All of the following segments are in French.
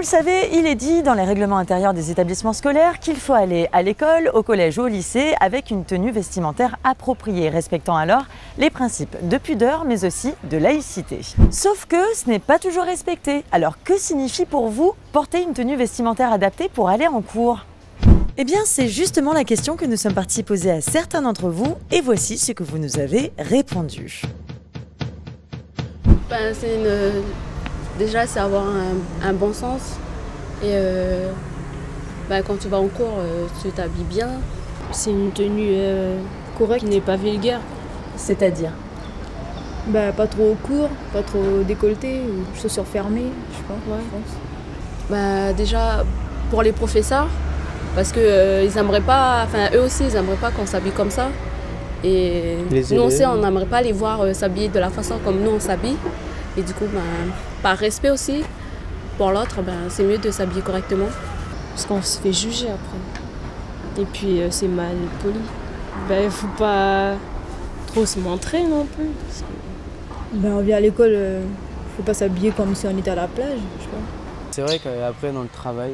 le savez, il est dit dans les règlements intérieurs des établissements scolaires qu'il faut aller à l'école, au collège ou au lycée avec une tenue vestimentaire appropriée, respectant alors les principes de pudeur mais aussi de laïcité. Sauf que ce n'est pas toujours respecté. Alors que signifie pour vous porter une tenue vestimentaire adaptée pour aller en cours ? Eh bien, c'est justement la question que nous sommes partis poser à certains d'entre vous et voici ce que vous nous avez répondu. Déjà, c'est avoir un bon sens et quand tu vas en cours, tu t'habilles bien. C'est une tenue correcte qui n'est pas vulgaire. C'est-à-dire ? Pas trop court, pas trop décolleté, chaussures fermées, je sais pas, je pense. Déjà, pour les professeurs, parce que ils aimeraient pas, eux aussi, ils n'aimeraient pas qu'on s'habille comme ça. Et nous aussi, on n'aimerait pas les voir s'habiller de la façon comme nous on s'habille. Et du coup, par respect aussi pour l'autre, c'est mieux de s'habiller correctement. Parce qu'on se fait juger après. Et puis c'est mal poli. Il faut pas trop se montrer non plus. On vient à l'école, faut pas s'habiller comme si on était à la plage, je sais pas. C'est vrai qu'après dans le travail,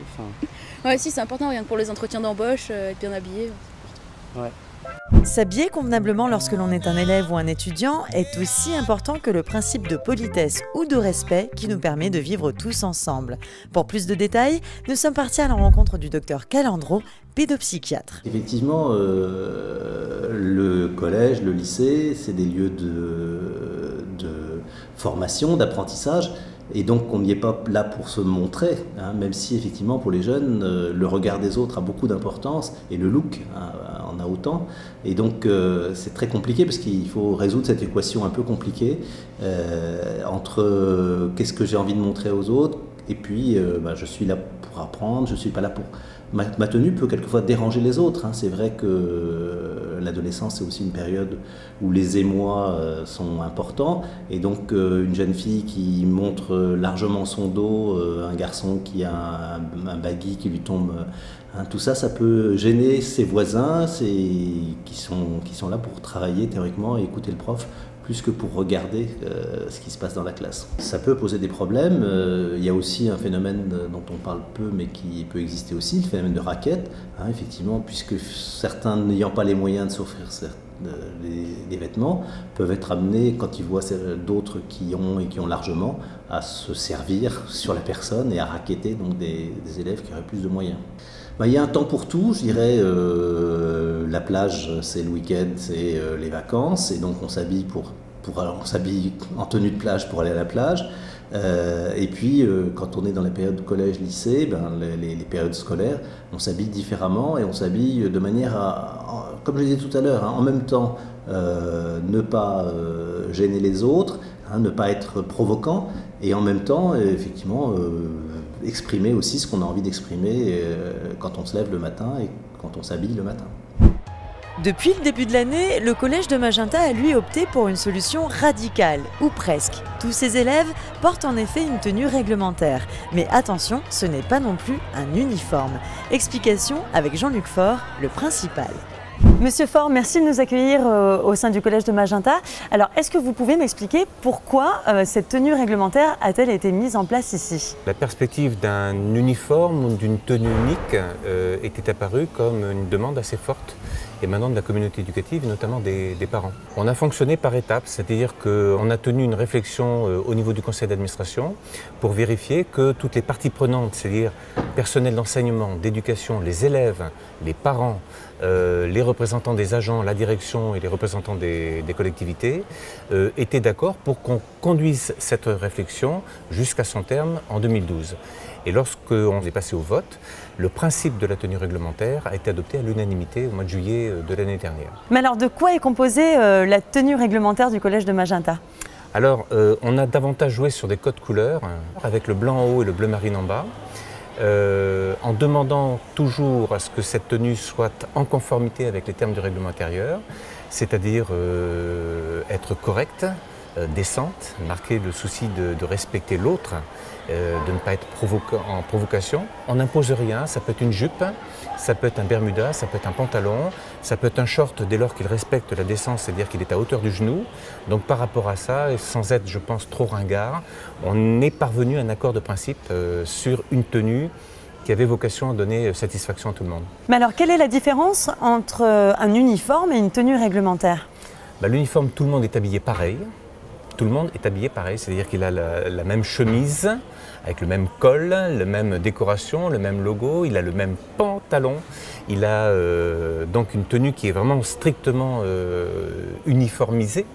Ouais, si, c'est important, rien que pour les entretiens d'embauche, être bien habillé. Ouais. S'habiller convenablement lorsque l'on est un élève ou un étudiant est aussi important que le principe de politesse ou de respect qui nous permet de vivre tous ensemble. Pour plus de détails, nous sommes partis à la rencontre du docteur Calandro, pédopsychiatre. Effectivement, le collège, le lycée, c'est des lieux de formation, d'apprentissage. Et donc on n'y est pas là pour se montrer, même si effectivement pour les jeunes, le regard des autres a beaucoup d'importance et le look en a autant. Et donc c'est très compliqué parce qu'il faut résoudre cette équation un peu compliquée entre qu'est-ce que j'ai envie de montrer aux autres et puis je suis là pour apprendre, je ne suis pas là pour... Ma tenue peut quelquefois déranger les autres. C'est vrai que l'adolescence, c'est aussi une période où les émois sont importants. Et donc, une jeune fille qui montre largement son dos, un garçon qui a un baggy qui lui tombe, tout ça, ça peut gêner ses voisins qui sont là pour travailler théoriquement et écouter le prof, plus que pour regarder ce qui se passe dans la classe. Ça peut poser des problèmes. Il y a aussi un phénomène dont on parle peu, mais qui peut exister aussi, le phénomène de raquette, effectivement, puisque certains n'ayant pas les moyens de s'offrir des vêtements, peuvent être amenés, quand ils voient d'autres qui ont largement, à se servir sur la personne et à raqueter donc des élèves qui auraient plus de moyens. Il y a un temps pour tout, je dirais. La plage, c'est le week-end, c'est les vacances, et donc on s'habille on s'habille en tenue de plage pour aller à la plage. Et puis, quand on est dans les périodes collège-lycée, les périodes scolaires, on s'habille différemment et on s'habille de manière à, comme je disais tout à l'heure, en même temps ne pas gêner les autres, ne pas être provoquant, et en même temps, effectivement, exprimer aussi ce qu'on a envie d'exprimer quand on se lève le matin et quand on s'habille le matin. Depuis le début de l'année, le collège de Magenta a lui opté pour une solution radicale, ou presque. Tous ses élèves portent en effet une tenue réglementaire. Mais attention, ce n'est pas non plus un uniforme. Explication avec Jean-Luc Faure, le principal. Monsieur Faure, merci de nous accueillir au sein du collège de Magenta. Alors, est-ce que vous pouvez m'expliquer pourquoi cette tenue réglementaire a-t-elle été mise en place ici? La perspective d'un uniforme ou d'une tenue unique était apparue comme une demande assez forte émanant de la communauté éducative, notamment des parents. On a fonctionné par étapes, c'est-à-dire qu'on a tenu une réflexion au niveau du conseil d'administration pour vérifier que toutes les parties prenantes, c'est-à-dire personnel d'enseignement, d'éducation, les élèves, les parents, les représentants des agents, la direction et les représentants des collectivités étaient d'accord pour qu'on conduise cette réflexion jusqu'à son terme en 2012. Et lorsqu'on est passé au vote, le principe de la tenue réglementaire a été adopté à l'unanimité au mois de juillet de l'année dernière. Mais alors, de quoi est composée la tenue réglementaire du collège de Magenta? Alors, on a davantage joué sur des codes couleurs, avec le blanc en haut et le bleu marine en bas, en demandant toujours à ce que cette tenue soit en conformité avec les termes du règlement intérieur, c'est-à-dire être correcte, décente, marquée le souci de respecter l'autre, de ne pas être en provocation. On n'impose rien, ça peut être une jupe, ça peut être un bermuda, ça peut être un pantalon, ça peut être un short dès lors qu'il respecte la décence, c'est-à-dire qu'il est à hauteur du genou. Donc par rapport à ça, et sans être, je pense, trop ringard, on est parvenu à un accord de principe sur une tenue qui avait vocation à donner satisfaction à tout le monde. Mais alors, quelle est la différence entre un uniforme et une tenue réglementaire? L'uniforme, tout le monde est habillé pareil. Tout le monde est habillé pareil, c'est-à-dire qu'il a la même chemise, avec le même col, la même décoration, le même logo, il a le même pantalon. Il a donc une tenue qui est vraiment strictement uniformisée.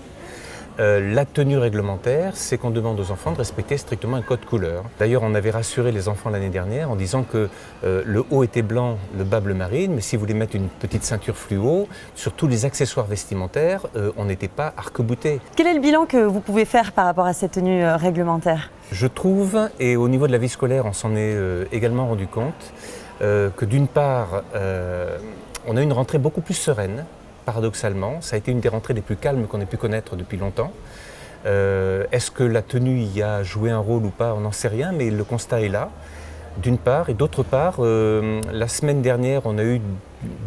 La tenue réglementaire, c'est qu'on demande aux enfants de respecter strictement un code couleur. D'ailleurs, on avait rassuré les enfants l'année dernière en disant que le haut était blanc, le bas bleu marine, mais si vous voulez mettre une petite ceinture fluo, sur tous les accessoires vestimentaires, on n'était pas arc-bouté. Quel est le bilan que vous pouvez faire par rapport à cette tenue réglementaire? Je trouve, et au niveau de la vie scolaire, on s'en est également rendu compte, que d'une part, on a une rentrée beaucoup plus sereine. Paradoxalement, ça a été une des rentrées les plus calmes qu'on ait pu connaître depuis longtemps. Est-ce que la tenue y a joué un rôle ou pas? On n'en sait rien, mais le constat est là, d'une part. Et d'autre part, la semaine dernière, on a eu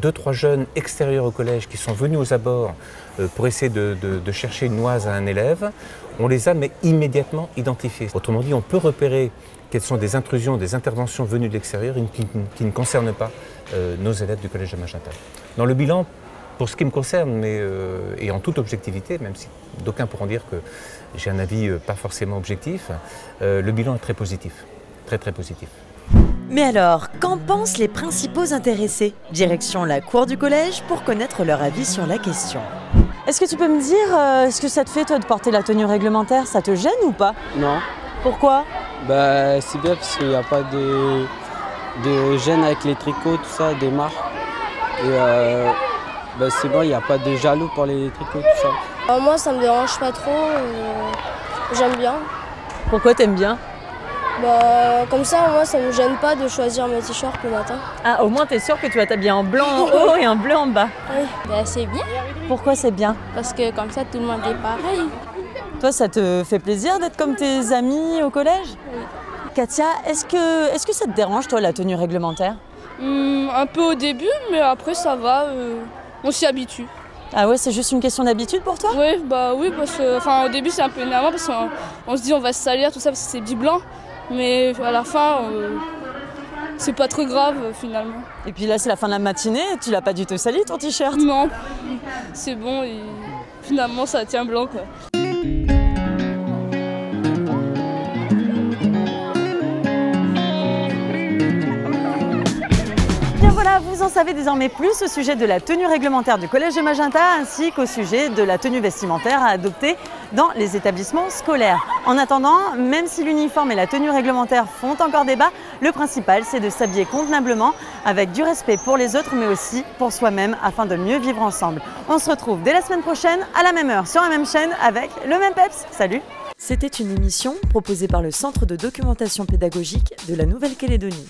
2-3 jeunes extérieurs au collège qui sont venus aux abords pour essayer de chercher une noise à un élève. On les a mais immédiatement identifiés. Autrement dit, on peut repérer quelles sont des intrusions, des interventions venues de l'extérieur qui ne concernent pas nos élèves du collège de Magenta. Dans le bilan, pour ce qui me concerne, et en toute objectivité, même si d'aucuns pourront dire que j'ai un avis pas forcément objectif, le bilan est très positif, très très positif. Mais alors, qu'en pensent les principaux intéressés? Direction la cour du collège pour connaître leur avis sur la question. Est-ce que tu peux me dire ce que ça te fait toi de porter la tenue réglementaire? Ça te gêne ou pas? Non. Pourquoi? C'est bien parce qu'il n'y a pas de gêne avec les tricots, tout ça, des marques. Et c'est bon, il n'y a pas de jaloux pour les tricots, tout ça. Moi, ça me dérange pas trop. J'aime bien. Pourquoi t'aimes bien? Comme ça, moi, ça me gêne pas de choisir mes t-shirts le matin. Ah, au moins t'es sûr que tu vas t'habiller en blanc en haut et en bleu en bas. Oui. C'est bien, Pourquoi c'est bien? parce que comme ça, tout le monde est pareil. Toi, ça te fait plaisir d'être comme tes amis au collège? Oui. Katia, est-ce que ça te dérange, toi, la tenue réglementaire? Un peu au début, mais après, ça va. On s'y habitue. Ah ouais, c'est juste une question d'habitude pour toi? Oui, parce que au début c'est un peu énervant parce qu'on se dit on va se salir tout ça parce que c'est du blanc, mais à la fin c'est pas trop grave finalement. Et puis là c'est la fin de la matinée, tu l'as pas du tout sali ton t-shirt? Non, c'est bon et finalement ça tient blanc quoi. Voilà, vous en savez désormais plus au sujet de la tenue réglementaire du Collège de Magenta ainsi qu'au sujet de la tenue vestimentaire à adopter dans les établissements scolaires. En attendant, même si l'uniforme et la tenue réglementaire font encore débat, le principal c'est de s'habiller convenablement avec du respect pour les autres mais aussi pour soi-même afin de mieux vivre ensemble. On se retrouve dès la semaine prochaine à la même heure sur la même chaîne avec le même peps. Salut! C'était une émission proposée par le Centre de documentation pédagogique de la Nouvelle-Calédonie.